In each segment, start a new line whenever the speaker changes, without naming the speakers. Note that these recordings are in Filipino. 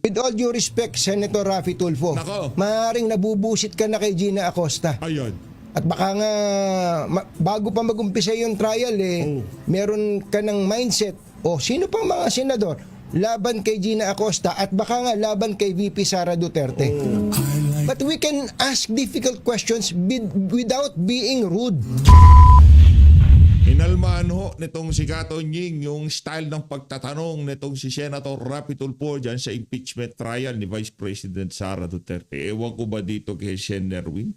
With all due respect, Senator Raffy Tulfo,
Nako.
maaaring nabubusit ka na kay Gina Acosta.
Ayun.
At baka nga, bago pa mag-umpisa yung trial, meron ka ng mindset, sino pang mga senador, laban kay Gina Acosta at baka nga laban kay VP Sara Duterte. But we can ask difficult questions without being rude.
Inalmaan ho nitong si Kato Nying yung style ng pagtatanong nitong si Senator Raffy Tulfo dyan sa impeachment trial ni Vice President Sara Duterte. Ewan ko ba dito kay Sen Erwin?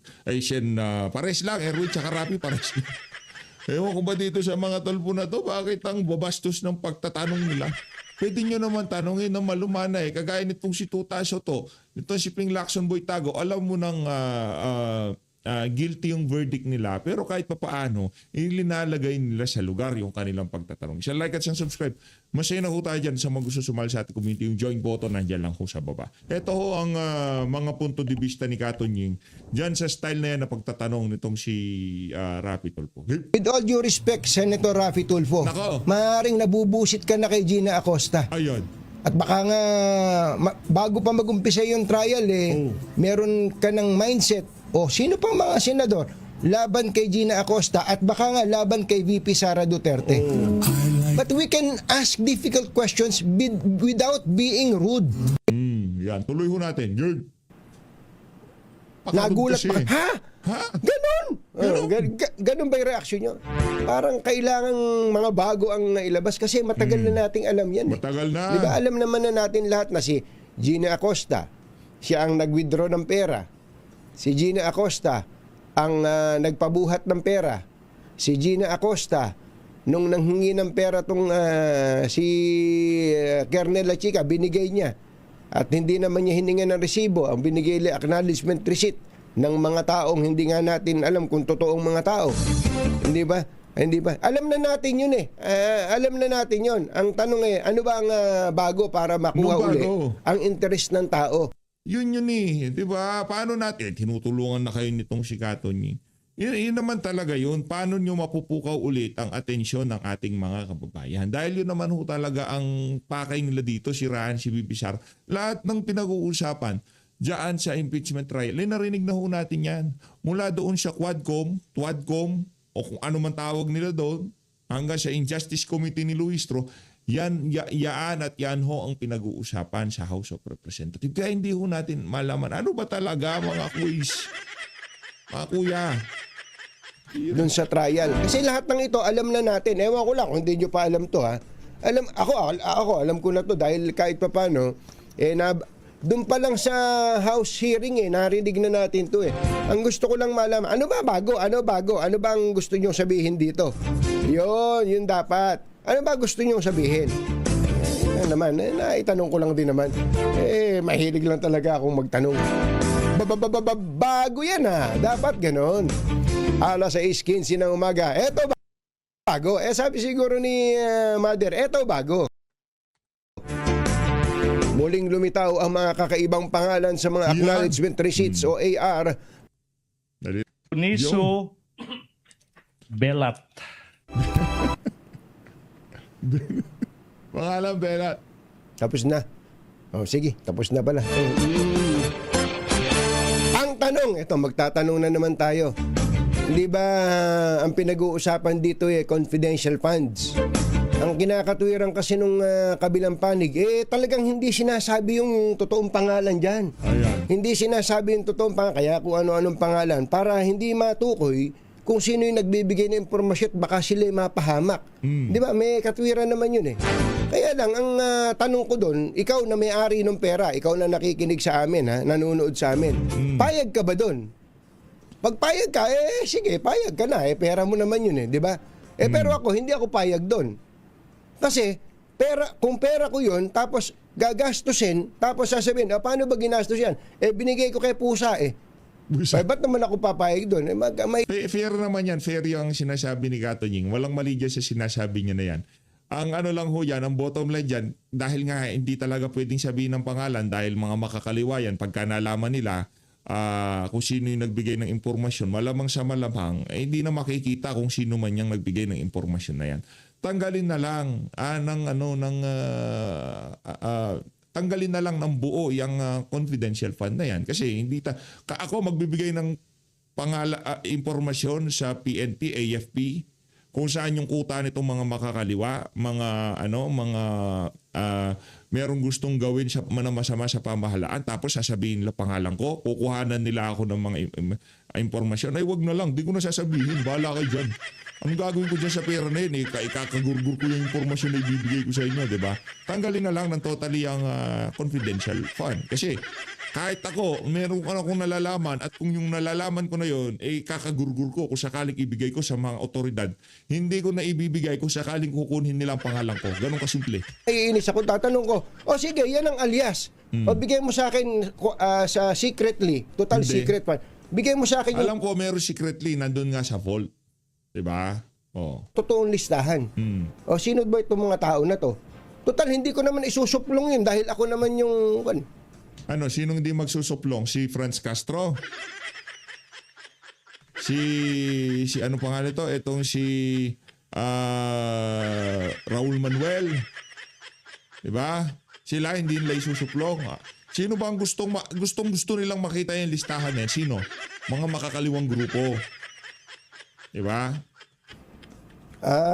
Pares lang, Erwin tsaka Raffy, pares lang. Ewan ko ba dito sa mga tulpo na to, bakit ang babastos ng pagtatanong nila? Pwede nyo naman tanongin ng malumana Kagaya nitong si Tuta Soto, nitong si Ping Lacson Boy Tago, alam mo nang guilty yung verdict nila. Pero kahit papaano, ilinalagay nila sa lugar yung kanilang pagtatanong. Siya like at siyang subscribe. Masaya na ho tayo dyan sa mga gusto sumali sa ating community. Yung join button, nandiyan lang ho sa baba. Ito ho ang mga punto de vista ni Kato Nying dyan sa style na yan na pagtatanong nitong si Raffy Tulfo.
With all due respect, Senator Raffy Tulfo,
Nako.
maaaring nabubusit ka na kay Gina Acosta.
Ayun.
At baka nga, bago pa mag-umpisa yung trial, meron ka ng mindset, sino pang mga senador, laban kay Gina Acosta at baka nga laban kay VP Sara Duterte. But we can ask difficult questions without being rude.
Yan, tuloy ho natin. Yun.
Nagulat pa. Ha?
Ha?
Ganon! Ganon ba yung reaksyon nyo? Parang kailangan mga bago ang nailabas kasi matagal na nating alam yan.
Matagal na.
Di ba alam naman na natin lahat na si Gina Acosta, siya ang nag-withdraw ng pera. Si Gina Acosta ang nagpabuhat ng pera. Si Gina Acosta, nung nanghingi ng pera tong si Kernel Chica, binigay niya. At hindi naman niya hininga ng resibo. Ang binigay niya acknowledgement receipt ng mga taong hindi nga natin alam kung totoong mga tao. Hindi ba? Hindi ba? Alam na natin yun alam na natin yun. Ang tanong ano ba ang bago para makuha uli ang interest ng tao?
Yun di ba? Paano natin? Tinutulungan na kayo nitong si Kato Nying. Yun naman talaga yun. Paano nyo mapupukaw ulit ang atensyon ng ating mga kababayan? Dahil yun naman ho talaga ang pakay nila dito, si Raan, si VP Sara. Lahat ng pinag-uusapan diyan sa impeachment trial, narinig na ho natin yan. Mula doon sa Quadcom, o kung ano man tawag nila doon, hanggang sa Injustice Committee ni Luistro, yan at yan ho ang pinag-uusapan sa House of Representatives. Kaya hindi ho natin malaman ano ba talaga mga quiz, mga kuya.
Doon sa trial. Kasi lahat ng ito, alam na natin. Ewan ko lang kung hindi nyo pa alam to Ako, alam ko na to dahil kahit pa paano, doon pa lang sa House hearing narinig na natin to Ang gusto ko lang malaman, ano ba bago? Ano ba ang gusto nyo sabihin dito? Yun dapat. Ano ba gusto nyo sabihin? Naman, naitanong ko lang din naman. Mahilig lang talaga akong magtanong. Bago yan Dapat ganon. Alas 6:15 ng umaga. Eto bago. Sabi siguro ni Mother, eto bago. Muling lumitaw ang mga kakaibang pangalan sa mga acknowledgement receipts o AR.
Niso Belat.
Pangalan Belat.
Tapos na. Sige, tapos na pala. Ang tanong, magtatanong na naman tayo. Hindi ba ang pinag-uusapan dito confidential funds? Ang kinakatwiran kasi nung kabilang panig, talagang hindi sinasabi yung totoong pangalan dyan.
Ayan.
Hindi sinasabi yung totoong pangalan, kaya kung ano-anong pangalan, para hindi matukoy kung sino yung nagbibigay ng impormasyon at baka sila mapahamak. Di ba? May katwiran naman yun Kaya lang, ang tanong ko doon, ikaw na may-ari ng pera, ikaw na nakikinig sa amin, nanonood sa amin, payag ka ba doon? Pag payag ka, sige, payag ka na. Pera mo naman yun di ba? Pero ako, hindi ako payag doon. Kasi, kung pera ko yun, tapos gagastusin, tapos sasabihin, paano ba ginastos yan? Binigay ko kay pusa ba't naman ako papayag doon?
Fair naman yan. Fair yung sinasabi ni Kato Nying. Walang mali dyan sa sinasabi niya na yan. Ang ano lang ho yan, ang bottom line dyan, dahil nga hindi talaga pwedeng sabihin ng pangalan dahil mga makakaliwa yan, pagka nalaman nila, kung sino yung nagbigay ng impormasyon, malamang sa malamang, hindi na makikita kung sino man yung nagbigay ng impormasyon na yan. Tanggalin na lang tanggalin na lang ng buo yung confidential fund na yan. Kasi hindi ako magbibigay ng impormasyon sa PNP, AFP, kung saan yung kuta nitong mga makakaliwa, mga merong gustong gawin sa masama sa pamahalaan, tapos sasabihin nila pangalan ko, kukuhanan nila ako ng mga impormasyon. Ay, wag na lang, di ko na sasabihin, bahala kayo dyan. Ang gagawin ko dyan sa pera na yun, ikakagurgur ko yung impormasyon na ibibigay ko sa inyo, di ba? Tanggalin na lang ng totally ang confidential fund. Kasi kahit ako, meron akong nalalaman at kung yung nalalaman ko na yun, kakagurgur ko kung sakaling ibigay ko sa mga otoridad. Hindi ko na ibibigay kung sakaling kukunin nila ang pangalan ko. Ganun kasimple.
Ay, inis ako, tatanong ko, sige, yan ang alias. O bigay mo sa akin sa secretly, total
Hindi.
secret fund. Bigay mo sa akin yung
Alam ko meron secretly, nandun nga sa vault. Diba? Oh.
totoong listahan. O sino ba itong mga tao na to? Total, hindi ko naman isusuplong yun dahil ako naman yung...
Sinong hindi magsusuplong? Si Franz Castro? Si ano pangalan ito? Itong si Raul Manuel. Diba? Sila hindi nila isusuplong. Sino ba ang gusto nilang makita yung listahan eh? Sino? Mga makakaliwang grupo. Diba?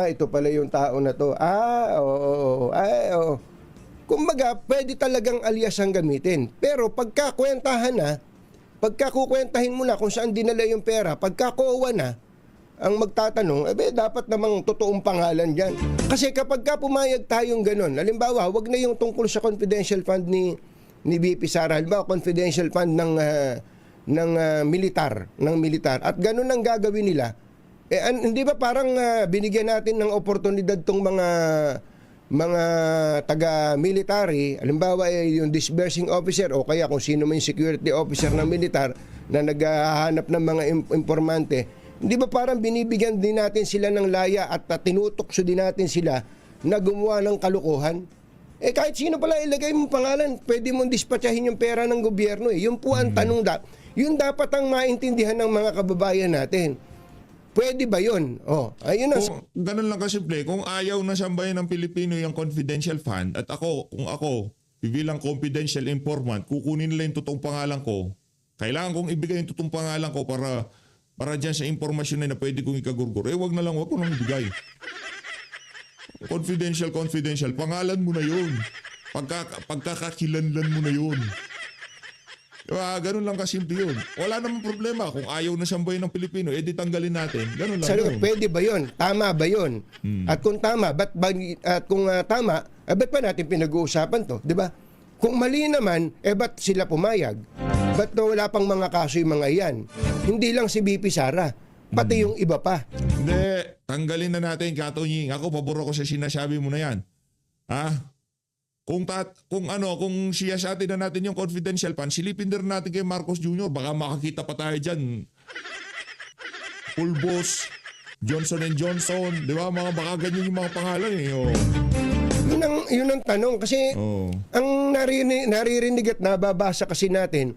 Ito pala yung tao na to. Oo. Kumbaga, pwede talagang alias ang gamitin. Pero pagkakwentahan na, pagkakukwentahin mo na kung saan dinala yung pera, pagkakuha na, ang magtatanong, dapat namang totoong pangalan dyan. Kasi kapag pumayag tayong ganun, halimbawa, wag na yung tungkol sa confidential fund ni BP Sara, halimbawa, confidential fund ng militar, at ganun ang gagawin nila. Hindi ba parang binigyan natin ng oportunidad tong mga taga-military, halimbawa yung disbursing officer o kaya kung sino man yung security officer ng militar na naghahanap ng mga informante, hindi ba parang binibigyan din natin sila ng laya at tinutokso din natin sila na gumawa ng kalukuhan? Kahit sino pala ilagay mong pangalan, pwede mong dispatchahin yung pera ng gobyerno. Yun po ang tanong. Yun dapat ang maintindihan ng mga kababayan natin. Pwede ba yun? Ayun na.
Ganun lang kasimple. Kung ayaw na sambayan ng Pilipino yung confidential fund at kung ako, bilang confidential informant, kukunin nila yung totoong pangalan ko, kailangan kong ibigay yung totoong pangalan ko para dyan sa impormasyon na pwede kong ikagurgur. Wag ko nang ibigay. Confidential. Pangalan mo na yun. Pagkakakilanlan mo na yun. Diba? Ganun lang kasimple yun. Wala namang problema. Kung ayaw na sambayan ng Pilipino, di tanggalin natin. Ganun lang yun.
Pwede ba yun? Tama ba yun? At kung tama, ba't pa natin pinag-uusapan to? Diba? Kung mali naman, ba't sila pumayag? Ba't wala pang mga kaso yung mga iyan? Hindi lang si BP Sara, pati yung iba pa.
Hindi. Tanggalin na natin, Katonying. Ako, pabor ako sa sinasabi mo na yan. Kung siyasatin na natin yung confidential fund, silipin din natin kay Marcos Jr. Baka makakita pa tayo dyan. Pulbos, Johnson & Johnson, di ba? Baka ganyan yung mga pangalan eh.
Yun ang tanong. Kasi ang naririnig at nababasa kasi natin,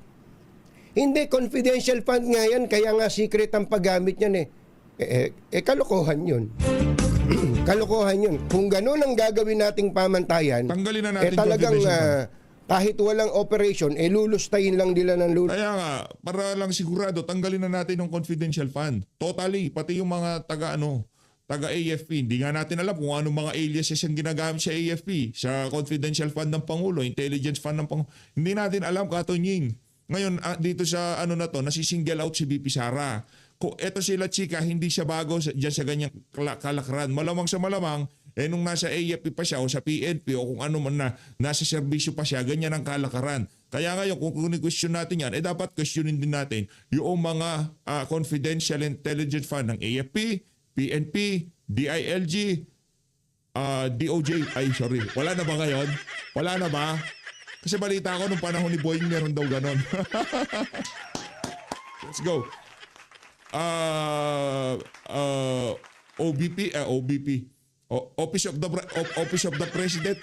hindi, confidential fund nga yan, kaya nga secret ang paggamit niyan kalokohan yun. Kalokohan yun. Kung gano'n ang gagawin nating pamantayan,
tanggalin na natin
talagang kahit walang operation, lulustayin lang nila ng
Kaya nga, para lang sigurado, tanggalin na natin yung confidential fund. Totally, pati yung mga taga-AFP. Hindi nga natin alam kung anong mga aliases yung ginagamit sa AFP, sa confidential fund ng Pangulo, intelligence fund ng Pangulo. Hindi natin alam, Katonying. Ngayon, dito sa nasisingle out si BP Sara. Kung eto sila chika, hindi siya bago dyan sa ganyang kalakaran. Malamang sa malamang, nung nasa AFP pa siya o sa PNP o kung ano man nasa serbisyo pa siya, ganyan ang kalakaran. Kaya ngayon, kung question natin yan, dapat questionin din natin yung mga confidential intelligence fund ng AFP, PNP, DILG, DOJ. Wala na ba ngayon? Wala na ba? Kasi balita ko nung panahon ni Boying meron daw ganon. Let's go. OBP. Office of the President,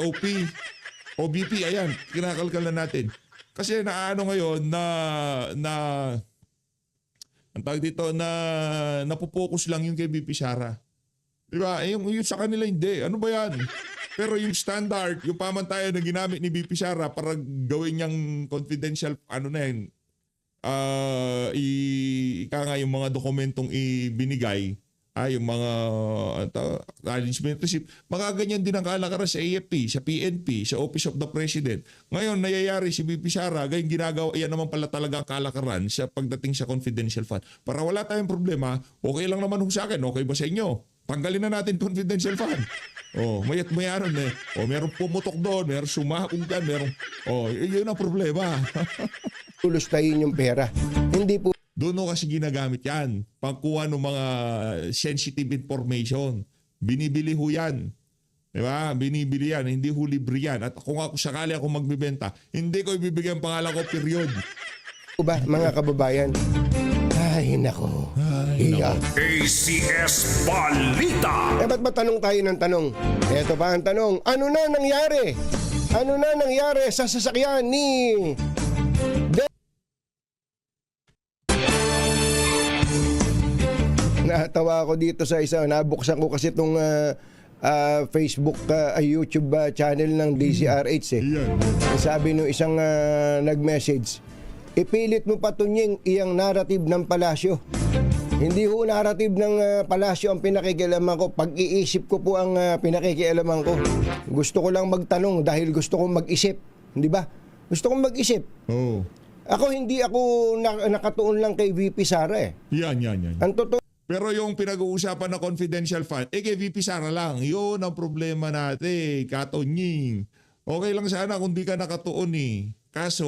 OBP, ayan, kinakalkal na natin. Kasi ngayon ang tawag dito napopokus lang yung kay BP Sara. Diba? Yung sa kanila hindi. Ano ba yan? Pero yung standard, yung pamantayan na ginamit ni BP Sara para gawin niyang confidential, ano na yun, ika nga yung mga dokumentong ibinigay, yung mga acknowledgement receipt, magaganyan din ang kalakaran sa AFP, sa PNP, sa Office of the President. Ngayon, nayayari si BP Sara, ganyan ginagawa, yan naman pala talaga ang kalakaran sa pagdating sa confidential fund. Para wala tayong problema, okay lang naman sa akin, okay ba sa inyo? Tanggalin na natin confidential fund. Mayat mayaron eh. Merong pumutok doon, merong sumakong dyan, yun ang problema.
Lulustayin yung pera. Hindi po
Doon kasi ginagamit yan. Pagkuha ng mga sensitive information. Binibili ho yan. Diba? Binibili yan. Hindi ho libre yan. At kung ako sakali ako magbibenta, hindi ko ibibigay ang pangalan ko, period.
ba, mga kababayan? Ay, nako. Iya.
ACS Balita.
Ba't ba tanong tayo ng tanong? Ito pa ang tanong. Ano na nangyari? Ano na nangyari sa sasakyan ni... Natawa ako dito sa isa. Nabuksan ko kasi itong Facebook, YouTube channel ng DCRH eh. Sabi nung isang nag-message, ipilit mo pa tunying iyang narrative ng palasyo. Hindi ho narrative ng palasyo ang pinakikialaman ko. Pag-iisip ko po ang pinakikialaman ko. Gusto ko lang magtanong dahil gusto kong mag-isip. Hindi ba? Gusto kong mag-isip. Ako hindi ako nakatuon lang kay VP Sara eh.
Yan.
Ang totoo,
Pero yung pinag-uusapan na confidential fund, kay VP Sara lang. Yun ang problema natin, katonying. Okay lang sana kung di ka nakatuon eh. Kaso,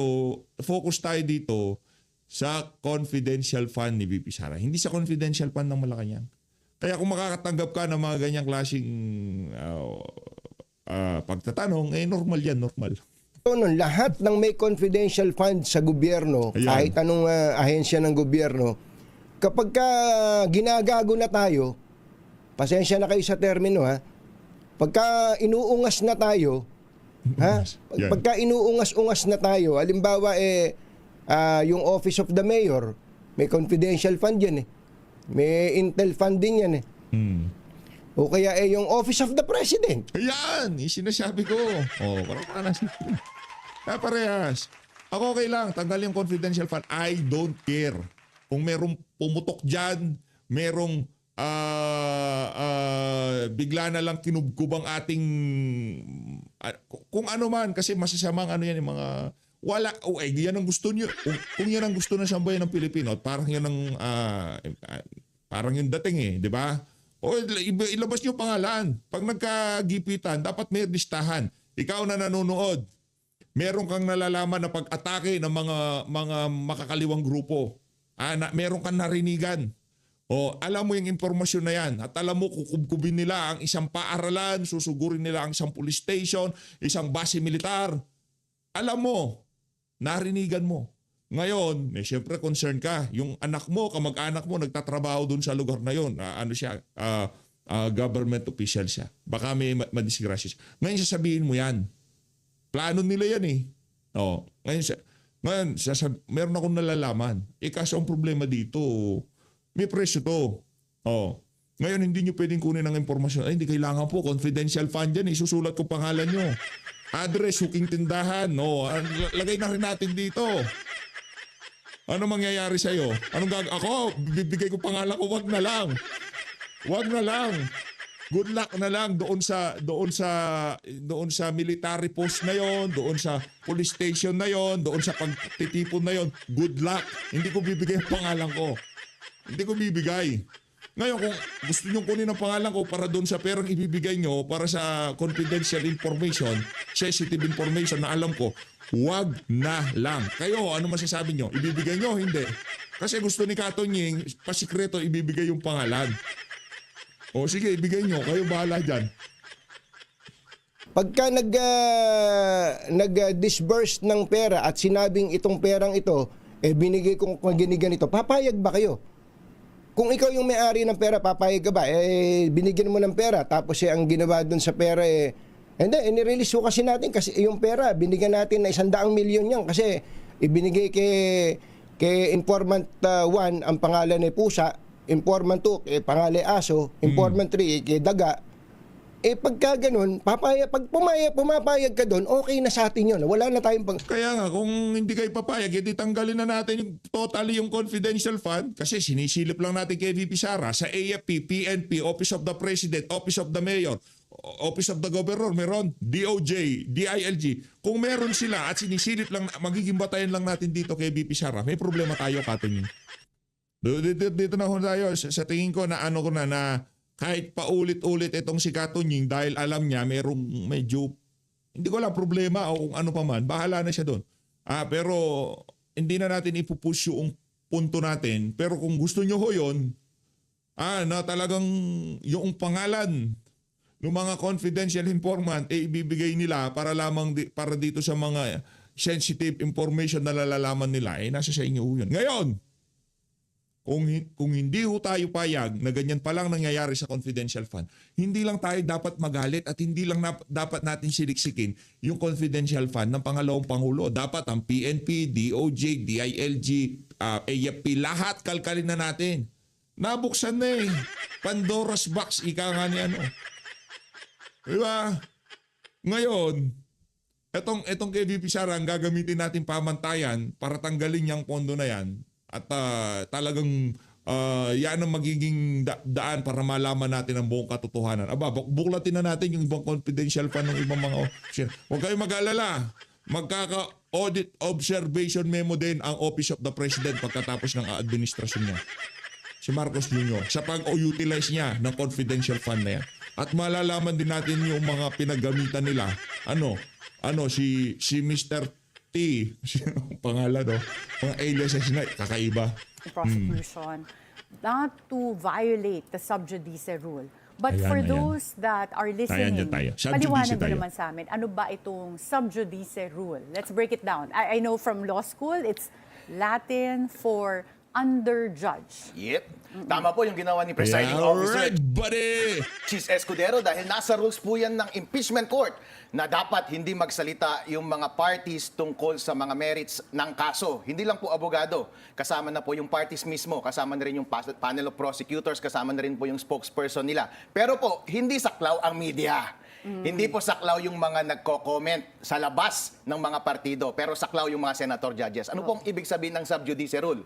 focus tayo dito sa confidential fund ni VP Sara. Hindi sa confidential fund ng Malacanang. Kaya kung makakatanggap ka ng mga ganyang klaseng pagtatanong, normal yan, normal.
nun, lahat ng may confidential fund sa gobyerno,
Ayan.
kahit anong ahensya ng gobyerno, kapag ka ginagago na tayo, pasensya na kayo sa termino ha, pagka inuungas na tayo,
Yan.
pagka inuungas-ungas na tayo, halimbawa yung Office of the Mayor, may confidential fund yan eh. May Intel fund din yan eh. O kaya yung Office of the President.
Ayan, sinasabi ko. Parang parehas. Ako okay lang, tanggal yung confidential fund. I don't care. Kung merong pumutok dyan, merong bigla na lang kinubkub ang ating kung ano man, kasi masasamang ano yan yung mga wala, yan ang gusto nyo. Kung yan ang gusto ng sambayan ng Pilipino, parang yan ang parang yung dating eh, di ba? Ilabas nyo pangalan. Pag nagkagipitan, dapat may listahan. Ikaw na nanonood, meron kang nalalaman na pag-atake ng mga makakaliwang grupo. Meron kang narinigan. Alam mo yung impormasyon na yan. At alam mo, kukubkubin nila ang isang paaralan, susugurin nila ang isang police station, isang base militar. Alam mo, narinigan mo. Ngayon, siyempre concern ka. Yung anak mo, kamag-anak mo, nagtatrabaho dun sa lugar na yun. Government official siya. Baka may madisgrasya siya. Ngayon sasabihin mo yan. Plano nila yan eh. Ngayon meron akong nalalaman. Kaso ang problema dito, may presyo to. Ngayon hindi nyo pwedeng kunin ang impormasyon. Hindi kailangan po, confidential fund yan. Isusulat ko pangalan nyo. Address, huking tindahan. Lagay na rin natin dito. Ano mangyayari sa'yo? Ako, bibigay ko pangalan ko, wag na lang. Wag na lang. Good luck na lang doon sa military post na yon, doon sa police station na yon, doon sa pagtitipon na yon. Good luck. Hindi ko bibigay ang pangalan ko. Hindi ko bibigay. Ngayon, kung gusto nyo kunin ang pangalan ko para doon sa perang ibibigay nyo para sa confidential information, sensitive information na alam ko, wag na lang. Kayo, ano masasabi nyo? Ibibigay nyo? Hindi. Kasi gusto ni Katonying, pasikreto ibibigay yung pangalan. Sige, ibigay nyo. Kayo bahala dyan.
Pagka nag-disburse ng pera at sinabing itong perang ito, binigay kong ganito, papayag ba kayo? Kung ikaw yung may-ari ng pera, papayag ka ba? Binigyan mo ng pera, tapos ang ginawa dun sa pera, hindi, nirelease ko kasi natin kasi yung pera, binigyan natin na 100 milyon yan kasi ibinigay kay informant 1 ang pangalan ni Pusa, informant 2 pangalan Aso, informant 3 kay Daga. Pagka ganun, pag pumapayag ka doon, okay na sa atin yun. Wala na tayong
Kaya nga, kung hindi kayo papayag, edi tanggalin na natin totally yung confidential fund kasi sinisilip lang natin kay VP Sara sa AFP, PNP, Office of the President, Office of the Mayor, Office of the Governor, meron, DOJ, DILG. Kung meron sila at sinisilip lang, magiging batayan lang natin dito kay VP Sara, may problema tayo, Katingin. Dito na ho tayo, sa tingin ko na ano ko na kahit paulit-ulit itong si Katunying dahil alam niya merong medyo, hindi ko lang problema o kung ano pa man, bahala na siya doon. Pero hindi na natin ipupush yung punto natin. Pero kung gusto nyo ho yun, na talagang yung pangalan ng mga confidential informant ibibigay nila para lamang para dito sa mga sensitive information na nalalaman nila, nasa sa inyo yun. Ngayon, kung hindi ho tayo payag na ganyan pa lang nangyayari sa confidential fund, hindi lang tayo dapat magalit at hindi lang dapat natin siliksikin yung confidential fund ng pangalawang Pangulo. Dapat ang PNP, DOJ, DILG, AFP, lahat kalkalin na natin. Nabuksan na Pandora's box, ika nga ni ano. Diba? Ngayon, etong kay VP Sara, ang gagamitin natin pamantayan para tanggalin yung pondo na yan. At talagang yan ang magiging daan para malaman natin ang buong katotohanan. Buklatin na natin yung ibang confidential fund ng ibang mga official. Huwag kayong mag-alala. Magkaka-audit observation memo din ang Office of the President pagkatapos ng administrasyon niya. Si Marcos Jr. sa pag-utilize niya ng confidential fund na yan. At malalaman din natin yung mga pinagamitan nila. Si Mr. pangalan, mga aliases na kakaiba.
Prosecution, not to violate the sub judice rule. But for
Ayan.
those that are listening,
tayo. Sub judice
paliwanag mo
tayo.
naman sa amin, ano ba itong sub judice rule? Let's break it down. I know from law school, it's Latin for under judge.
Yep. Tama po yung ginawa ni Presiding
Yeah,
Officer
alright, buddy!
Chis Escudero dahil nasa rules po yan ng impeachment court na dapat hindi magsalita yung mga parties tungkol sa mga merits ng kaso. Hindi lang po abogado, kasama na po yung parties mismo, kasama na rin yung panel of prosecutors, kasama na rin po yung spokesperson nila. Pero po, hindi saklaw ang media. Hindi po saklaw yung mga nagko-comment sa labas ng mga partido, pero saklaw yung mga senator judges. Ano pong ibig sabihin ng sub judice rule?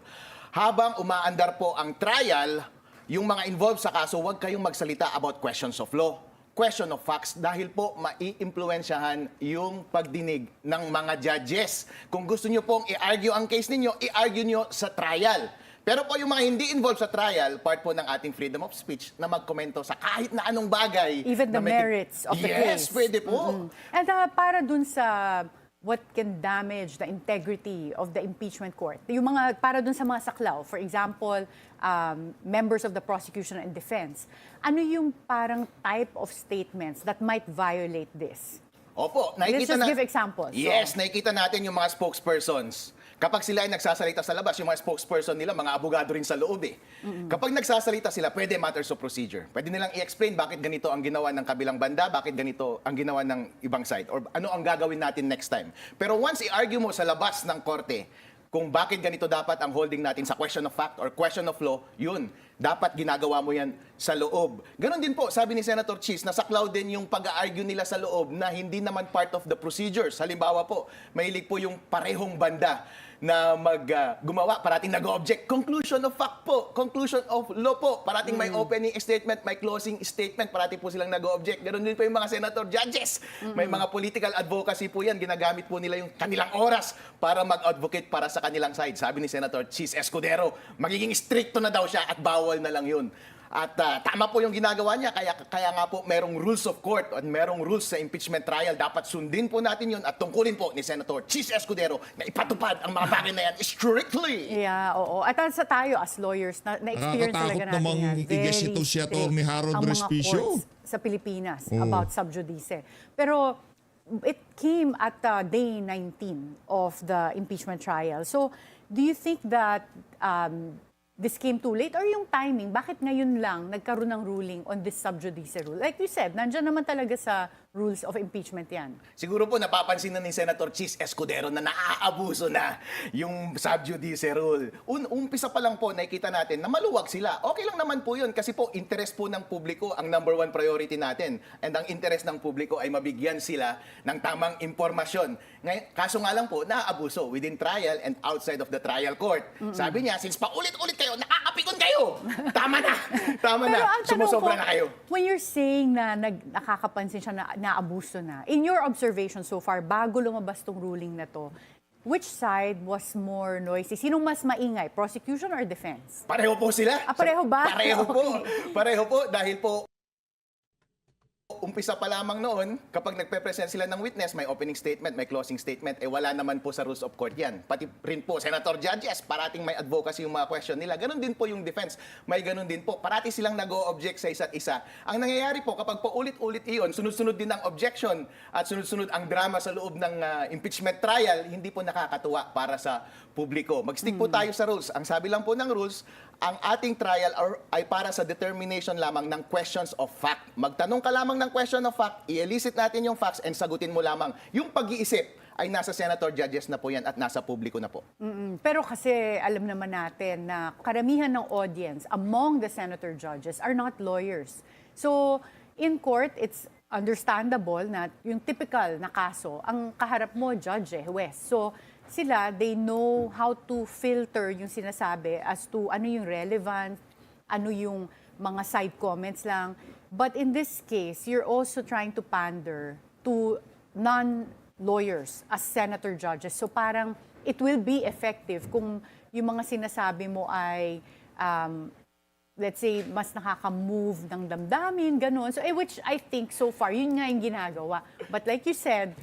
Habang umaandar po ang trial, yung mga involved sa kaso, huwag kayong magsalita about questions of law, question of facts, dahil po mai-impluensyahan yung pagdinig ng mga judges. Kung gusto nyo pong i-argue ang case ninyo, i-argue nyo sa trial. Pero po yung mga hindi involved sa trial, part po ng ating freedom of speech na magkomento sa kahit na anong bagay.
Even the
na may-
merits of the case.
Yes, pwede po.
And para dun sa what can damage the integrity of the impeachment court. Yung mga, para dun sa mga saklaw, for example, members of the prosecution and defense, ano yung parang type of statements that might violate this?
Opo,
Let's just give examples.
Yes, nakikita natin yung mga spokespersons. Kapag sila ay nagsasalita sa labas, yung mga spokesperson nila, mga abogado rin sa loob eh. Kapag nagsasalita sila, pwede matters of procedure. Pwede nilang i-explain bakit ganito ang ginawa ng kabilang banda, bakit ganito ang ginawa ng ibang side, or ano ang gagawin natin next time. Pero once i-argue mo sa labas ng korte, kung bakit ganito dapat ang holding natin sa question of fact or question of law, yun, dapat ginagawa mo yan sa loob. Ganon din po, sabi ni Senator Chis, nasaklaw din yung pag-argue nila sa loob na hindi naman part of the procedures. Halimbawa po, mahilig po yung parehong banda na gumawa, parating nag-object. Conclusion of fact po, conclusion of law po. Parating may opening statement, may closing statement, parating po silang nag-object. Ganon din po yung mga senator judges. May mga political advocacy po yan. Ginagamit po nila yung kanilang oras para mag-advocate para sa kanilang side. Sabi ni Senator Chis Escudero, magiging stricto na daw siya at bawal na lang yun. At tama po yung ginagawa niya, kaya nga po merong rules of court at merong rules sa impeachment trial. Dapat sundin po natin yun at tungkulin po ni Senator Chis Escudero na ipatupad ang mga bagay na yan strictly.
Yeah, oo. At sa tayo as lawyers, na-experience
Nakakatakot
talaga natin
namang
yan.
i-guess ito si Atty. Harold
ang mga
Respicio.
courts sa Pilipinas about sub judice. Pero it came at day 19 of the impeachment trial. So, do you think that this came too late or yung timing, bakit ngayon lang nagkaroon ng ruling on this sub judice rule? Like you said, nandyan naman talaga sa rules of impeachment yan.
Siguro po napapansin na ni Senator Chis Escudero na naaabuso na yung sub judice rule. Umpisa pa lang po nakikita natin na maluwag sila. Okay lang naman po yun kasi po interest po ng publiko ang number one priority natin. And ang interest ng publiko ay mabigyan sila ng tamang impormasyon. Ngayon, kaso nga lang po, naaabuso within trial and outside of the trial court. Sabi niya, since paulit-ulit kayo, nakakapikon kayo! Tama na! Tama
Pero
na!
ang tanong
Sumusobra
ko,
na kayo.
when you're saying na nakakapansin siya na naabuso na, in your observation so far, bago lumabas tong ruling na to, which side was more noisy? Sinong mas maingay? Prosecution or defense?
Pareho po sila.
Pareho ba?
Pareho po.
Okay.
Pareho po dahil po umpisa pa lamang noon, kapag nagpe-present sila ng witness, may opening statement, may closing statement, wala naman po sa rules of court yan. Pati rin po, Senator Judges, parating may advocacy yung mga question nila. Ganon din po yung defense. May ganon din po. Parati silang nag-o-object sa isa't isa. Ang nangyayari po, kapag paulit-ulit iyon, sunod-sunod din ang objection at sunod-sunod ang drama sa loob ng impeachment trial, hindi po nakakatuwa para sa publiko. Mag-stick po tayo sa rules. Ang sabi lang po ng rules, ang ating trial ay para sa determination lamang ng questions of fact. Magtanong ka lamang ng question of fact, i-elicit natin yung facts and sagutin mo lamang. Yung pag-iisip ay nasa senator judges na po yan at nasa publiko na po.
Pero kasi alam naman natin na karamihan ng audience among the senator judges are not lawyers. So, in court, it's understandable na yung typical na kaso, ang kaharap mo, judge, huwes. So, sila, they know how to filter yung sinasabi as to ano yung relevant, ano yung mga side comments lang. But in this case, you're also trying to pander to non-lawyers as senator judges. So parang it will be effective kung yung mga sinasabi mo ay, let's say, mas nakaka-move ng damdamin, ganun. So, which I think so far, yun nga yung ginagawa. But like you said,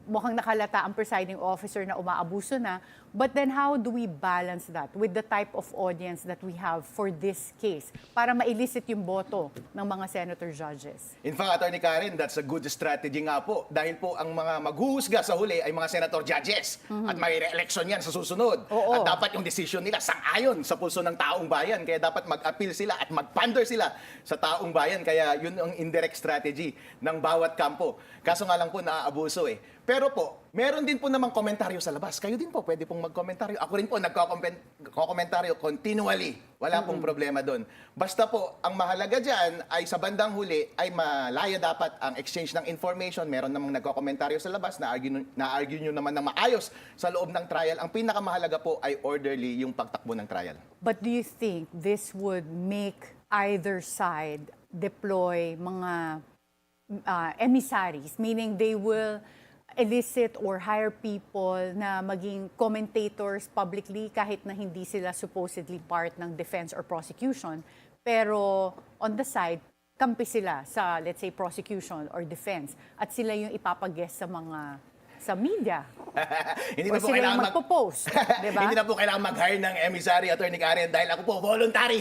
mukhang nakalata ang presiding officer na umaabuso na. But then how do we balance that with the type of audience that we have for this case para ma-elicit yung boto ng mga senator judges?
In fact, Attorney Karen, that's a good strategy nga po. Dahil po ang mga maghuhusga sa huli ay mga senator judges. At may re-election yan sa susunod.
Oo.
At dapat yung decision nila sang-ayon sa pulso ng taong bayan. Kaya dapat mag-appeal sila at mag-pander sila sa taong bayan. Kaya yun ang indirect strategy ng bawat kampo. Kaso nga lang po naaabuso eh. Pero po, meron din po namang komentaryo sa labas. Kayo din po, pwede pong magkomentaryo. Ako rin po, nagko-komentaryo continually. Wala pong problema doon. Basta po, ang mahalaga dyan ay sa bandang huli ay malaya dapat ang exchange ng information. Meron namang nagko-komentaryo sa labas, na-argue nyo naman ng maayos sa loob ng trial. Ang pinakamahalaga po ay orderly yung pagtakbo ng trial.
But do you think this would make either side deploy mga emissaries, meaning they will elicit or hire people na maging commentators publicly kahit na hindi sila supposedly part ng defense or prosecution, pero on the side, kampi sila sa, let's say, prosecution or defense at sila yung ipapag-guest sa media.
Hindi
Or
na po
sila
kailangan
yung magpo-post, diba?
Hindi na po kailangan mag-hire ng emissary, Attorney Karen, dahil ako po voluntary.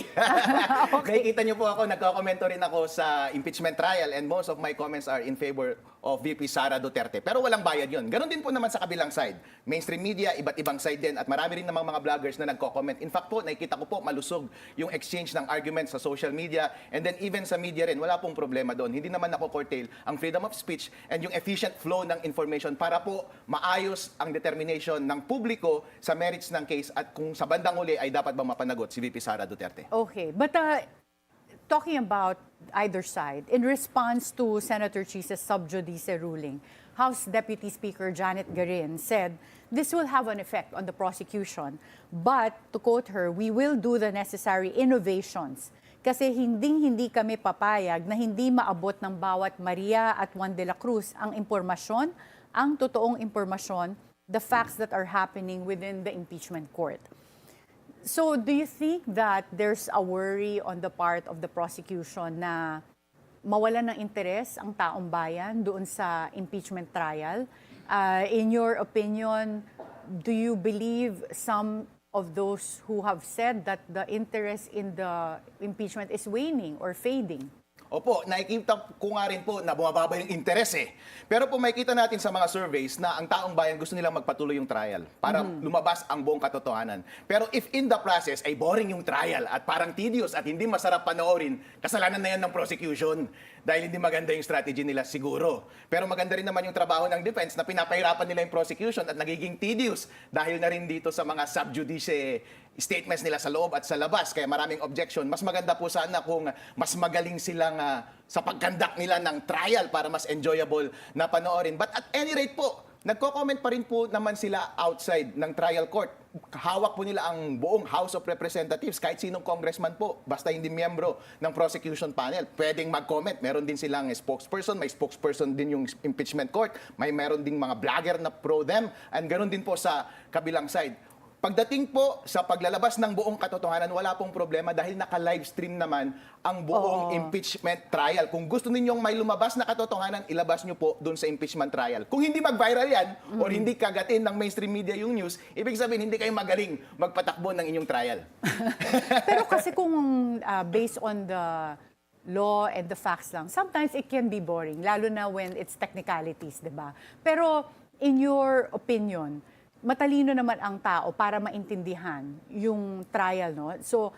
Nakikita niyo po ako, nagko-komento rin ako sa impeachment trial and most of my comments are in favor of VP Sara Duterte. Pero walang bayad yun. Ganon din po naman sa kabilang side. Mainstream media, iba't ibang side din at marami rin namang mga vloggers na nagko-comment. In fact po, nakikita ko po malusog yung exchange ng arguments sa social media and then even sa media rin. Wala pong problema doon. Hindi naman nako-curtail ang freedom of speech and yung efficient flow ng information para po maayos ang determination ng publiko sa merits ng case at kung sa bandang huli ay dapat ba mapanagot si VP Sara Duterte.
Okay, but talking about either side, in response to Senator Cheese's sub judice ruling, House Deputy Speaker Janet Garin said this will have an effect on the prosecution, but, to quote her, we will do the necessary innovations kasi hindi kami papayag na hindi maabot ng bawat Maria at Juan de la Cruz ang impormasyon, ang totoong impormasyon, the facts that are happening within the impeachment court. So, do you think that there's a worry on the part of the prosecution na mawalan ng interes ang taong bayan doon sa impeachment trial? In your opinion, do you believe some of those who have said that the interest in the impeachment is waning or fading?
Opo, nakikita ko nga rin po na bumababa yung interes eh. Pero po makikita natin sa mga surveys na ang taong bayan gusto nilang magpatuloy yung trial para lumabas ang buong katotohanan. Pero if in the process ay boring yung trial at parang tedious at hindi masarap panoorin, kasalanan na yan ng prosecution dahil hindi maganda yung strategy nila siguro. Pero maganda rin naman yung trabaho ng defense na pinapahirapan nila yung prosecution at nagiging tedious dahil na rin dito sa mga sub judice statements nila sa loob at sa labas, kaya maraming objection. Mas maganda po sana kung mas magaling silang sa pagkandak nila ng trial para mas enjoyable na panoorin. But at any rate po, nagko-comment pa rin po naman sila outside ng trial court. Hawak po nila ang buong House of Representatives, kahit sinong congressman po, basta hindi miyembro ng prosecution panel, pwedeng mag-comment. Meron din silang spokesperson, may spokesperson din yung impeachment court, meron ding mga vlogger na pro them, and ganoon din po sa kabilang side. Pagdating po sa paglalabas ng buong katotohanan, wala pong problema dahil naka-livestream naman ang buong impeachment trial. Kung gusto ninyong may lumabas na katotohanan, ilabas nyo po dun sa impeachment trial. Kung hindi mag-viral yan or hindi kagatin ng mainstream media yung news, ibig sabihin hindi kayo magaling magpatakbo ng inyong trial.
Pero kasi kung based on the law and the facts lang, sometimes it can be boring, lalo na when it's technicalities, di ba? Pero in your opinion, matalino naman ang tao para maintindihan yung trial, no? So,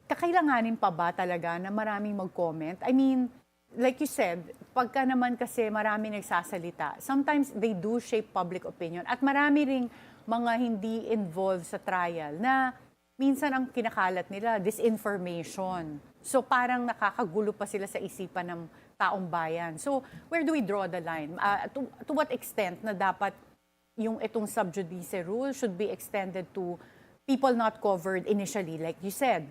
kakailanganin pa ba talaga na maraming mag-comment? I mean, like you said, pagka naman kasi marami nagsasalita, sometimes they do shape public opinion. At marami ring mga hindi involved sa trial na minsan ang kinakalat nila, disinformation. So, parang nakakagulo pa sila sa isipan ng taong bayan. So, where do we draw the line? To what extent na dapat yung itong sub judice rule should be extended to people not covered initially, like you said,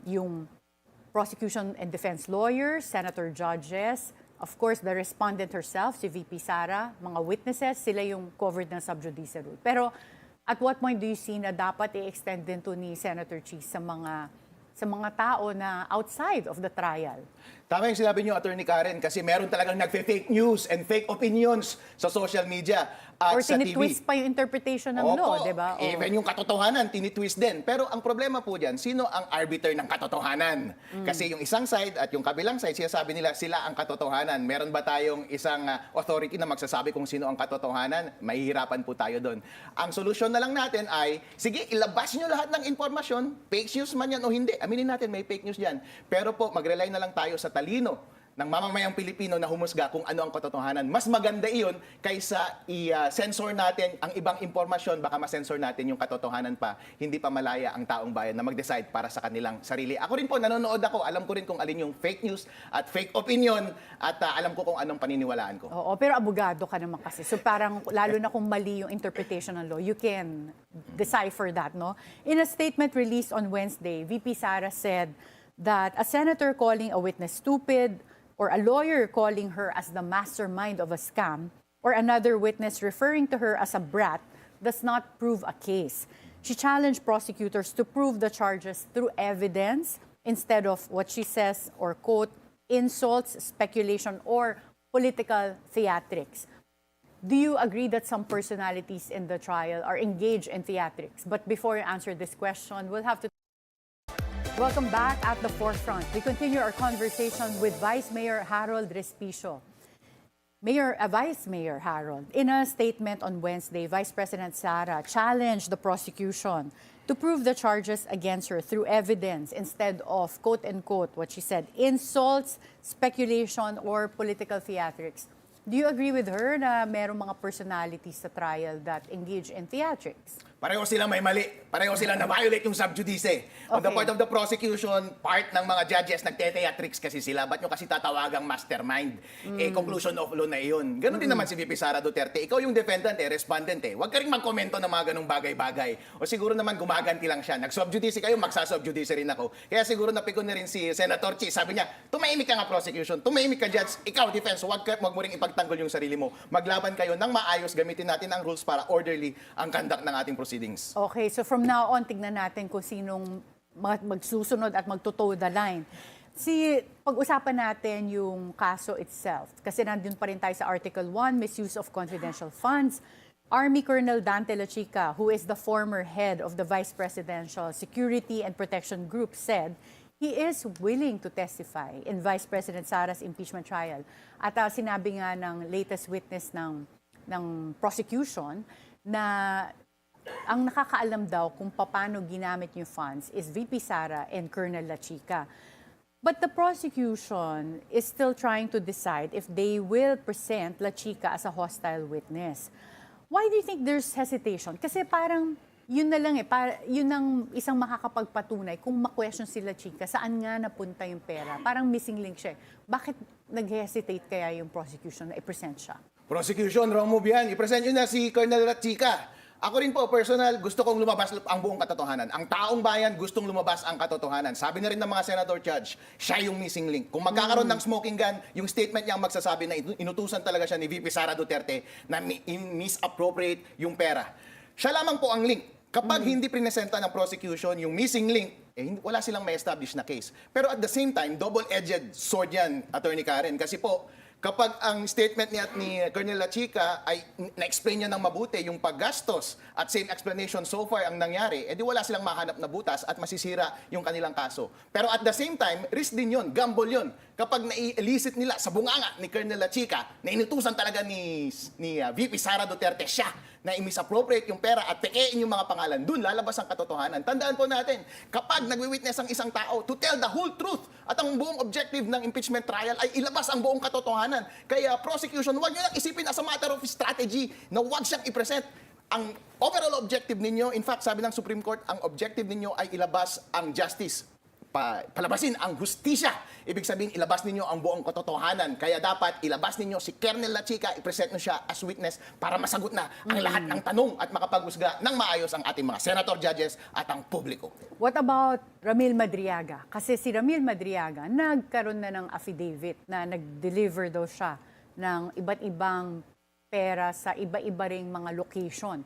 yung prosecution and defense lawyers, senator judges, of course, the respondent herself, si VP Sara, mga witnesses, sila yung covered ng sub judice rule. Pero at what point do you see na dapat i-extend din to ni Senator Cheese sa mga tao na outside of the trial?
Tama yung sinabi niyo, Attorney Karen, kasi meron talagang nagfe-fake news and fake opinions sa social media at
Or
sa TV.
tinitwist pa yung interpretation ng law, di ba?
Even yung katotohanan, tinitwist din. Pero ang problema po dyan, sino ang arbiter ng katotohanan? Kasi yung isang side at yung kabilang side, sinasabi nila sila ang katotohanan. Meron ba tayong isang authority na magsasabi kung sino ang katotohanan? Mahihirapan po tayo doon. Ang solusyon na lang natin ay, sige, ilabas nyo lahat ng informasyon, fake news man yan o hindi. Aminin natin, may fake news dyan. Pero po, mag-rely na lang tayo sa talino ng mamamayang Pilipino na humusga kung ano ang katotohanan. Mas maganda iyon kaysa i-censor natin ang ibang impormasyon, baka ma-censor natin yung katotohanan pa, hindi pa malaya ang taong bayan na mag-decide para sa kanilang sarili. Ako rin po, nanonood ako, alam ko rin kung alin yung fake news at fake opinion at alam ko kung anong paniniwalaan ko.
Oo, pero abogado ka naman kasi. So parang, lalo na kung mali yung interpretation ng law, you can decipher that, no? In a statement released on Wednesday, VP Sara said that a senator calling a witness stupid, or a lawyer calling her as the mastermind of a scam, or another witness referring to her as a brat, does not prove a case. She challenged prosecutors to prove the charges through evidence instead of what she says, or quote, insults, speculation, or political theatrics. Do you agree that some personalities in the trial are engaged in theatrics? But before you answer this question, we'll have to... Welcome back at the forefront. We continue our conversation with Vice Mayor Harold Respicio. Vice Mayor Harold, in a statement on Wednesday, Vice President Sara challenged the prosecution to prove the charges against her through evidence instead of, quote-unquote, what she said, insults, speculation, or political theatrics. Do you agree with her na merong mga personalities sa trial that engage in theatrics?
Pareho sila may mali. Pareho sila na-violate yung sub judice. On the
Okay.
part of the prosecution, part ng mga judges, nagte-theatrics kasi sila. Ba't nyo kasi tatawagang mastermind? Conclusion of law na iyon. Ganon din naman si VP Sara Duterte. Ikaw yung defendant respondent Huwag ka rin magkomento ng mga ganong bagay-bagay. O siguro naman gumaganti lang siya. Nag-sub judice kayo, magsa-sub judice rin ako. Kaya siguro napikon na rin si Senator Chi. Sabi niya, tumahimik ka nga prosecution, tumahimik ka judge, ikaw defense, huwag mo rin ipagtanggol yung sarili mo. Maglaban kayo ng maayos, gamitin natin ang rules para orderly ang conduct ng ating proceedings.
Okay, so from now on, tignan natin kung sinong magsusunod at magto-toe the line. Pag-usapan natin yung kaso itself. Kasi nandun pa rin tayo sa Article 1, misuse of confidential funds. Army Colonel Dante Lachica, who is the former head of the Vice Presidential Security and Protection Group, said he is willing to testify in Vice President Sara's impeachment trial. At sinabi nga ng latest witness ng prosecution na ang nakakaalam daw kung paano ginamit yung funds is VP Sara and Colonel La Chica. But the prosecution is still trying to decide if they will present La Chica as a hostile witness. Why do you think there's hesitation? Kasi parang yun na lang yun ang isang makakapagpatunay kung ma-question si La Chica, saan nga napunta yung pera. Parang missing link siya. Bakit nag-hesitate kaya yung prosecution na i-present siya?
Prosecution, wrong move yan. I-present nyo na si Colonel La Chica. Ako rin po, personal, gusto kong lumabas ang buong katotohanan. Ang taong bayan gustong lumabas ang katotohanan. Sabi na rin ng mga senator judge, siya yung missing link. Kung magkakaroon ng smoking gun, yung statement niya ang magsasabi na inutusan talaga siya ni VP Sara Duterte na misappropriate yung pera. Siya lamang po ang link. Kapag hindi prinesenta ng prosecution yung missing link, wala silang may establish na case. Pero at the same time, double-edged sword yan, Attorney Karen. Kasi po, kapag ang statement ni Colonel La Chica ay na-explain niya ng mabuti yung paggastos at same explanation so far ang nangyari, edi wala silang mahanap na butas at masisira yung kanilang kaso. Pero at the same time, risk din yun, gamble yun. Kapag na-elicit nila sa bunganga ni Colonel La Chica na inutusan talaga ni VP Sara Duterte siya na i-misappropriate yung pera at pekein yung mga pangalan, dun lalabas ang katotohanan. Tandaan po natin, kapag nagwi-witness ang isang tao to tell the whole truth at ang buong objective ng impeachment trial ay ilabas ang buong katotohanan. Kaya prosecution, huwag nyo lang isipin as a matter of strategy na huwag siyang i-present. Ang overall objective ninyo, in fact, sabi ng Supreme Court, ang objective ninyo ay ilabas ang justice. Palabasin ang hustisya. Ibig sabihin, ilabas ninyo ang buong katotohanan. Kaya dapat ilabas ninyo si Colonel La Chica, i-present nyo siya as witness para masagot na ang lahat ng tanong at makapaghusga ng maayos ang ating mga senator judges at ang publiko.
What about Ramil Madriaga? Kasi si Ramil Madriaga, nagkaroon na ng affidavit na nag-deliver daw siya ng iba't ibang pera sa iba-iba ring mga location.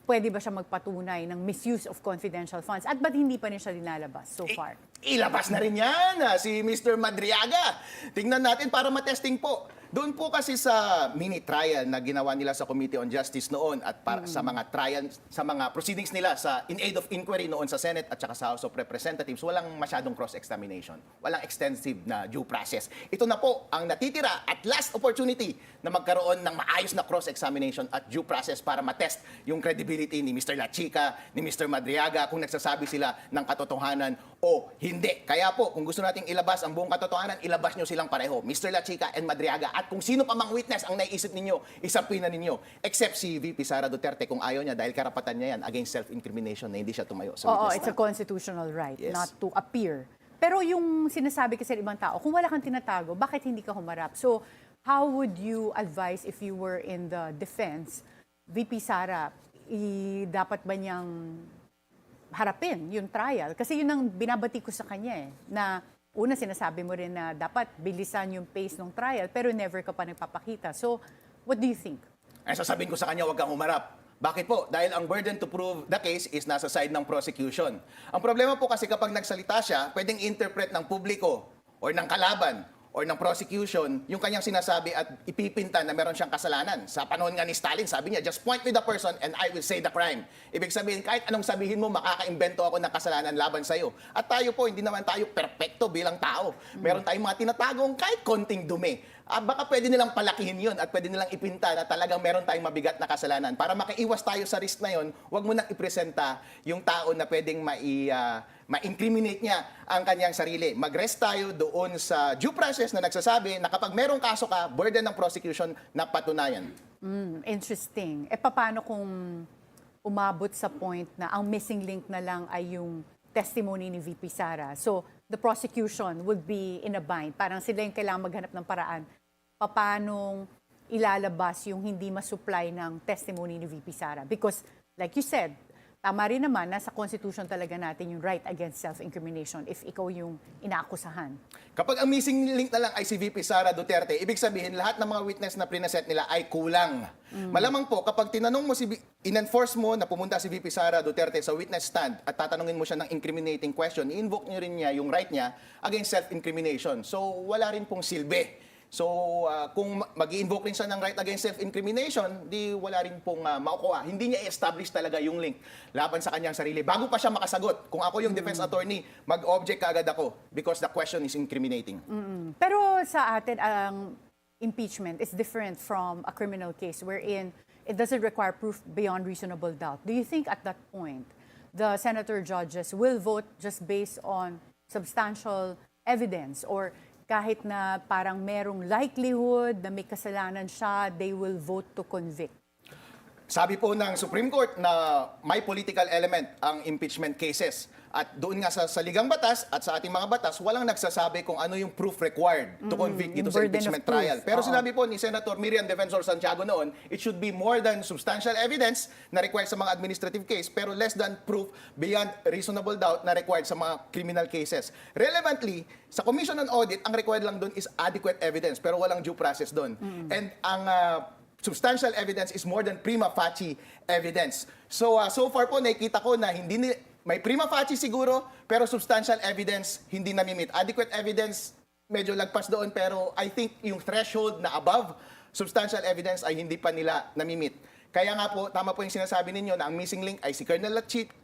Pwede ba siya magpatunay ng misuse of confidential funds? At ba't hindi pa rin siya linalabas so far?
Ilabas na rin yan, si Mr. Madriaga. Tingnan natin para matesting po. Doon po kasi sa mini trial na ginawa nila sa Committee on Justice noon at para sa mga trial, sa mga proceedings nila sa in aid of inquiry noon sa Senate at saka sa House of Representatives, walang masyadong cross-examination. Walang extensive na due process. Ito na po ang natitira at last opportunity na magkaroon ng maayos na cross-examination at due process para matest yung credibility ni Mr. La Chica, ni Mr. Madriaga, kung nagsasabi sila ng katotohanan o hindi. Kaya po, kung gusto nating ilabas ang buong katotohanan, ilabas nyo silang pareho, Mr. La Chica and Madriaga. At kung sino pa mang witness ang naiisip ninyo, isapin na ninyo. Except si VP Sara Duterte kung ayaw niya dahil karapatan niya yan against self-incrimination na hindi siya tumayo sa
Oo,
witness
it's a
stand.
constitutional right
Yes.
not to appear. Pero yung sinasabi kasi ng ibang tao, kung wala kang tinatago, bakit hindi ka humarap? So, how would you advise if you were in the defense, VP Sara, dapat ba niyang harapin yung trial? Kasi yun ang binabati ko sa kanya na una, sinasabi mo rin na dapat bilisan yung pace ng trial pero never ka pa nagpapakita. So, what do you think?
Ay sasabihin ko sa kanya, huwag kang humarap. Bakit po? Dahil ang burden to prove the case is nasa side ng prosecution. Ang problema po kasi kapag nagsalita siya, pwedeng interpret ng publiko or ng kalaban or ng prosecution yung kanyang sinasabi at ipipinta na meron siyang kasalanan. Sa panahon nga ni Stalin, sabi niya, just point me the person and I will say the crime. Ibig sabihin, kahit anong sabihin mo, makaka-invento ako ng kasalanan laban sa'yo. At tayo po, hindi naman tayo perpekto bilang tao. Meron tayong mga tinatagong kahit konting dumi. Baka pwede nilang palakihin yun at pwede nilang ipinta na talagang meron tayong mabigat na kasalanan. Para makaiwas tayo sa risk na yun, huwag mo nang ipresenta yung tao na pwedeng ma-incriminate niya ang kanyang sarili. Mag-rest tayo doon sa due process na nagsasabi na kapag merong kaso ka, burden ng prosecution na patunayan.
Interesting. Paano kung umabot sa point na ang missing link na lang ay yung testimony ni VP Sara? So, the prosecution would be in a bind. Parang sila yung kailangan maghanap ng paraan. Paano ilalabas yung hindi masupply ng testimony ni VP Sara? Because, like you said, tama rin naman, nasa Constitution talaga natin yung right against self-incrimination if ikaw yung inaakusahan. Kapag
ang missing link na lang ay si VP Sara Duterte, ibig sabihin lahat ng mga witness na prineset nila ay kulang. Malamang po, kapag tinanong mo in-enforce mo na pumunta si VP Sara Duterte sa witness stand at tatanungin mo siya ng incriminating question, i-invoke niyo rin niya yung right niya against self-incrimination. So, wala rin pong silbi So, kung mag-i-invoke rin siya ng right against self-incrimination, di wala rin pong makukuha. Hindi niya i-establish talaga yung link laban sa kanyang sarili. Bago pa siya makasagot, kung ako yung defense attorney, mag-object kaagad ako because the question is incriminating.
Pero sa atin, ang impeachment is different from a criminal case wherein it doesn't require proof beyond reasonable doubt. Do you think at that point, the senator judges will vote just based on substantial evidence, or kahit na parang merong likelihood na may kasalanan siya, they will vote to convict?
Sabi po ng Supreme Court na may political element ang impeachment cases. At doon nga sa ligang batas at sa ating mga batas, walang nagsasabi kung ano yung proof required to convict dito
yung
sa
burden of
impeachment
proof.
trial. Pero
Oo.
sinabi po ni Senator Miriam Defensor Santiago noon, it should be more than substantial evidence na required sa mga administrative case, pero less than proof beyond reasonable doubt na required sa mga criminal cases. Relevantly, sa Commission on Audit, ang required lang doon is adequate evidence, pero walang due process doon. And ang substantial evidence is more than prima facie evidence. So far po nakikita ko na may prima facie siguro, pero substantial evidence hindi namimit. Adequate evidence medyo lagpas doon, pero I think yung threshold na above substantial evidence ay hindi pa nila namimit. Kaya nga po, tama po yung sinasabi ninyo na ang missing link ay si Colonel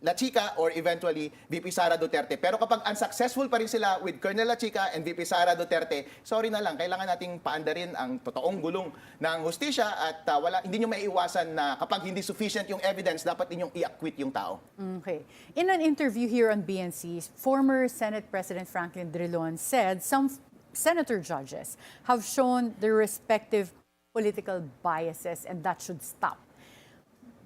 Lachica or eventually VP Sara Duterte. Pero kapag unsuccessful pa rin sila with Colonel Lachica and VP Sara Duterte, sorry na lang, kailangan nating paandarin ang totoong gulong ng hustisya at hindi nyo maiiwasan na kapag hindi sufficient yung evidence, dapat ninyong i-acquit yung tao.
Okay. In an interview here on BNC, former Senate President Franklin Drilon said some senator judges have shown their respective political biases and that should stop.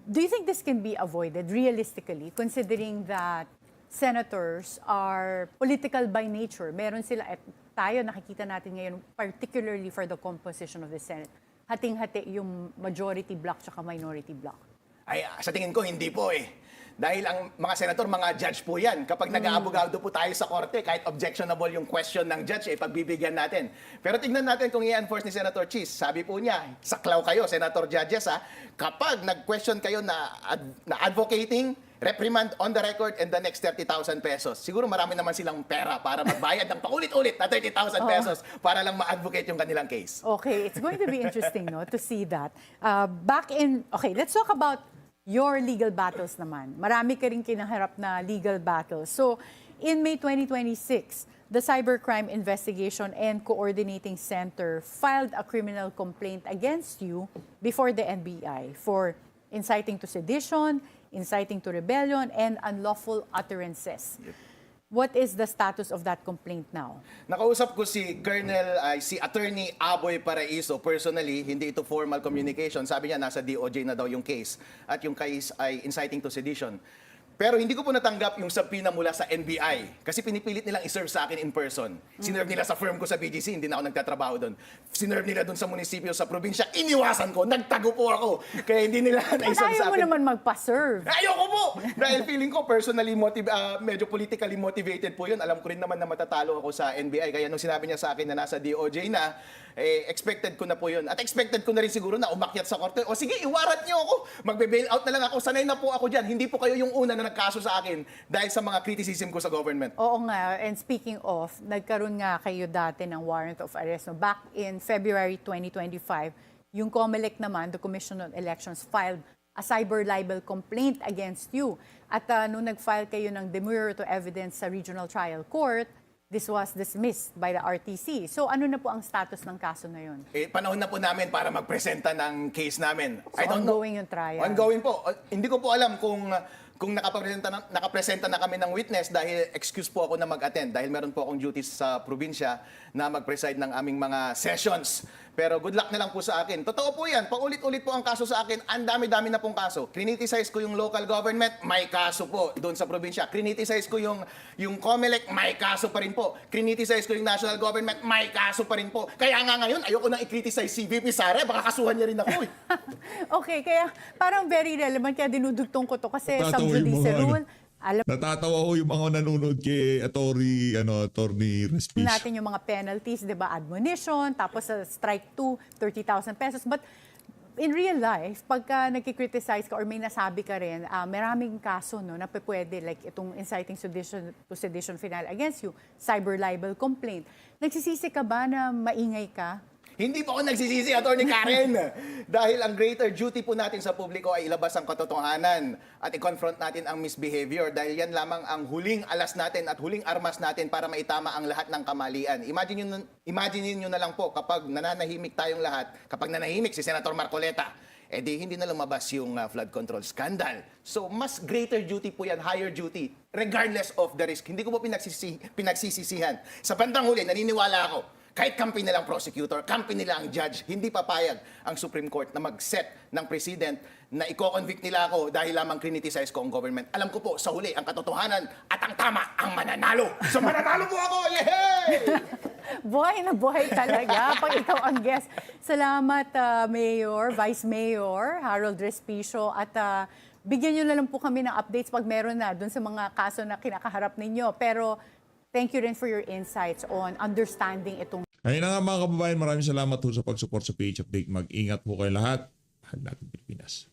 Do you think this can be avoided realistically, considering that senators are political by nature? Meron sila, at tayo nakikita natin ngayon, particularly for the composition of the Senate, hating-hati yung majority block tsaka minority block.
Ay, sa tingin ko, hindi po eh. Dahil ang mga senator, mga judge po yan. Kapag nag-aabogado po tayo sa korte, kahit objectionable yung question ng judge, pagbibigyan natin. Pero tignan natin kung i-enforce ni Senator Cheese. Sabi po niya, saklaw kayo, Senator Judges, kapag nag-question kayo na advocating, reprimand on the record and the next 30,000 pesos. Siguro marami naman silang pera para magbayad ng paulit-ulit na 30,000 pesos para lang ma-advocate yung kanilang case.
Okay, it's going to be interesting to see that. Let's talk about your legal battles naman. Marami ka rin kinaharap na legal battles. So, in May 2026, the Cybercrime Investigation and Coordinating Center filed a criminal complaint against you before the NBI for inciting to sedition, inciting to rebellion, and unlawful utterances. What is the status of that complaint now?
Nakausap ko si si Attorney Aboy Paraiso personally, hindi ito formal communication. Sabi niya nasa DOJ na daw yung case at yung case ay inciting to sedition. Pero hindi ko po natanggap yung subpoena mula sa NBI kasi pinipilit nilang iserve sa akin in person. Sinerve nila sa firm ko sa BGC, hindi na ako nagtatrabaho doon. Sinerve nila doon sa munisipyo, sa probinsya, iniwasan ko, nagtago po ako. Kaya hindi nila na-iserve sa
Ayaw mo
akin.
naman magpa-serve.
Ayoko po! Dahil feeling ko personally medyo politically motivated po yun. Alam ko rin naman na matatalo ako sa NBI. Kaya nung sinabi niya sa akin na nasa DOJ na, expected ko na po yun. At expected ko na rin siguro na umakyat sa korte. O sige, iwarat niyo ako. Magbe-bail out na lang ako. Sanay na po ako dyan. Hindi po kayo yung una na nagkaso sa akin dahil sa mga criticism ko sa government.
Oo nga, and speaking of, nagkaroon nga kayo dati ng warrant of arrest. No? Back in February 2025, yung COMELEC naman, the Commission on Elections, filed a cyber libel complaint against you. At nung nag-file kayo ng demurrer to evidence sa Regional Trial Court, this was dismissed by the RTC. So ano na po ang status ng kaso na yun?
Panahon na po namin para magpresenta ng case namin.
So ongoing yung trial?
Ongoing po. Hindi ko po alam kung nakapresenta na kami ng witness dahil excuse po ako na mag-attend dahil meron po akong duties sa probinsya na mag-preside ng aming mga sessions. Pero good luck na lang po sa akin. Totoo po yan. Paulit-ulit po ang kaso sa akin. Ang dami-dami na pong kaso. Criniticize ko yung local government, may kaso po doon sa probinsya. Criniticize ko yung COMELEC, may kaso pa rin po. Criniticize ko yung national government, may kaso pa rin po. Kaya nga ngayon, ayoko nang i-criticize si VP Sara. Baka kasuhan niya rin ako eh.
Okay, kaya parang very relevant. Kaya dinudugtong ko to kasi
Natatawa
sub
yung
judice
mga
rule. Alam
Natatawa ko yung mga nanonood kay Attorney Respice.
natin yung mga penalties, di ba? Admonition, tapos sa strike 2, 30,000 pesos. But in real life, pagka nagkikriticize ka or may nasabi ka rin, maraming kaso no, na pwede, like itong inciting to sedition final against you, cyber libel complaint. Nagsisisi ka ba na maingay ka?
Hindi po ako nagsisisi, Attorney Karen. Dahil ang greater duty po natin sa publiko ay ilabas ang katotohanan at i-confront natin ang misbehavior dahil yan lamang ang huling alas natin at huling armas natin para maitama ang lahat ng kamalian. Imagine nyo na lang po kapag nananahimik tayong lahat, kapag nanahimik si Senator Marcoleta, di hindi na lumabas yung flood control scandal. So, mas greater duty po yan, higher duty, regardless of the risk. Hindi ko po pinagsisisihan. Sa bandang huli, naniniwala ako, kahit kampi nilang prosecutor, kampi nila ang judge, hindi papayag ang Supreme Court na mag-set ng president na i-convict nila ako dahil lamang criticize ko ang government. Alam ko po, sa huli, ang katotohanan at ang tama ang mananalo. So mananalo po ako! Yehey!
Buhay na buhay talaga pag ikaw ang guest. Salamat, Mayor, Vice Mayor, Harold Respicio. At bigyan nyo na lang po kami ng updates pag meron na dun sa mga kaso na kinakaharap ninyo. Pero thank you rin for your insights on understanding itong
Ayun na nga mga kababayan, maraming salamat po sa pag-support sa PH Update. Mag-ingat po kayo lahat. Mahal natin Pilipinas.